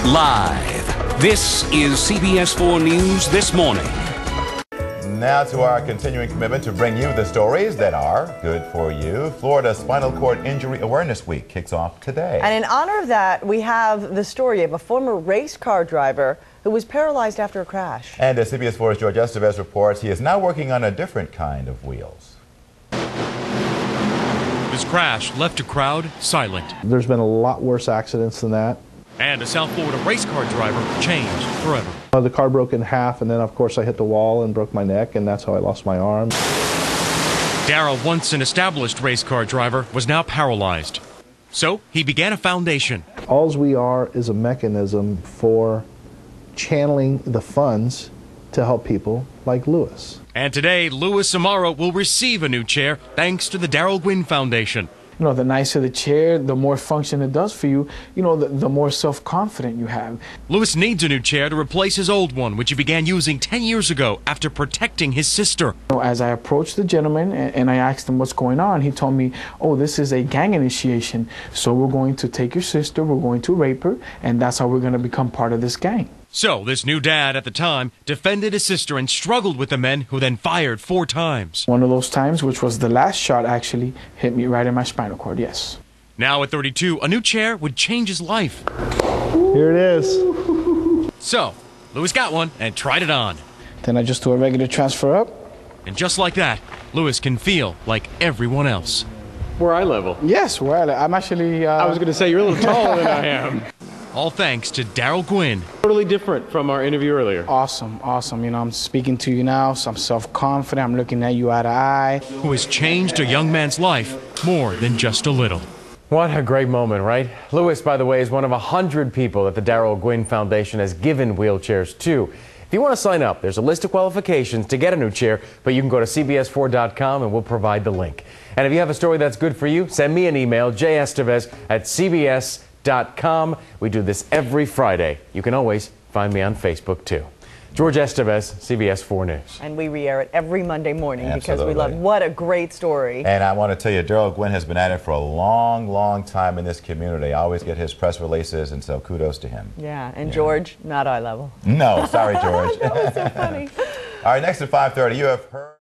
Live. This is CBS 4 News This Morning. Now to our continuing commitment to bring you the stories that are good for you. Florida Spinal Cord Injury Awareness Week kicks off today. And in honor of that, we have the story of a former race car driver who was paralyzed after a crash. And as CBS 4's George Estevez reports, he is now working on a different kind of wheels. This crash left a crowd silent. There's been a lot worse accidents than that. And a South Florida race car driver changed forever. The car broke in half, and then of course I hit the wall and broke my neck, and that's how I lost my arm. Darrell, once an established race car driver, was now paralyzed. So he began a foundation. All we are is a mechanism for channeling the funds to help people like Lewis. And today, Lewis Amaro will receive a new chair thanks to the Darrell Gwynn Foundation. You know, the nicer the chair, the more function it does for you, the more self-confident you have. Lewis needs a new chair to replace his old one, which he began using 10 years ago after protecting his sister. As I approached the gentleman and I asked him what's going on, he told me, oh, this is a gang initiation. So we're going to take your sister, we're going to rape her, and that's how we're going to become part of this gang. So this new dad at the time defended his sister and struggled with the men who then fired 4 times. One of those times, which was the last shot, actually hit me right in my spinal cord, yes. Now at 32, a new chair would change his life. Here it is. So Lewis got one and tried it on. Then I just do a regular transfer up. And just like that, Lewis can feel like everyone else. We're eye level. Yes, well, I'm actually... I was going to say, you're a little taller than I am. All thanks to Darrell Gwynn. Totally different from our interview earlier. Awesome, awesome. I'm speaking to you now, so I'm self-confident. I'm looking at you eye to eye. Who has changed a young man's life more than just a little. What a great moment, right? Lewis, by the way, is one of 100 people that the Darrell Gwynn Foundation has given wheelchairs to. If you want to sign up, there's a list of qualifications to get a new chair, but you can go to CBS4.com and we'll provide the link. And if you have a story that's good for you, send me an email, jestevez@cbs.com. We do this every Friday. You can always find me on Facebook, too. George Estevez, CBS 4 News. And we re-air it every Monday morning. Absolutely. Because we love, what a great story. And I want to tell you, Darrell Gwynn has been at it for a long, long time in this community. I always get his press releases, and so kudos to him. Yeah, and George, not eye level. No, sorry, George. That was so funny. All right, next at 5:30, you have heard...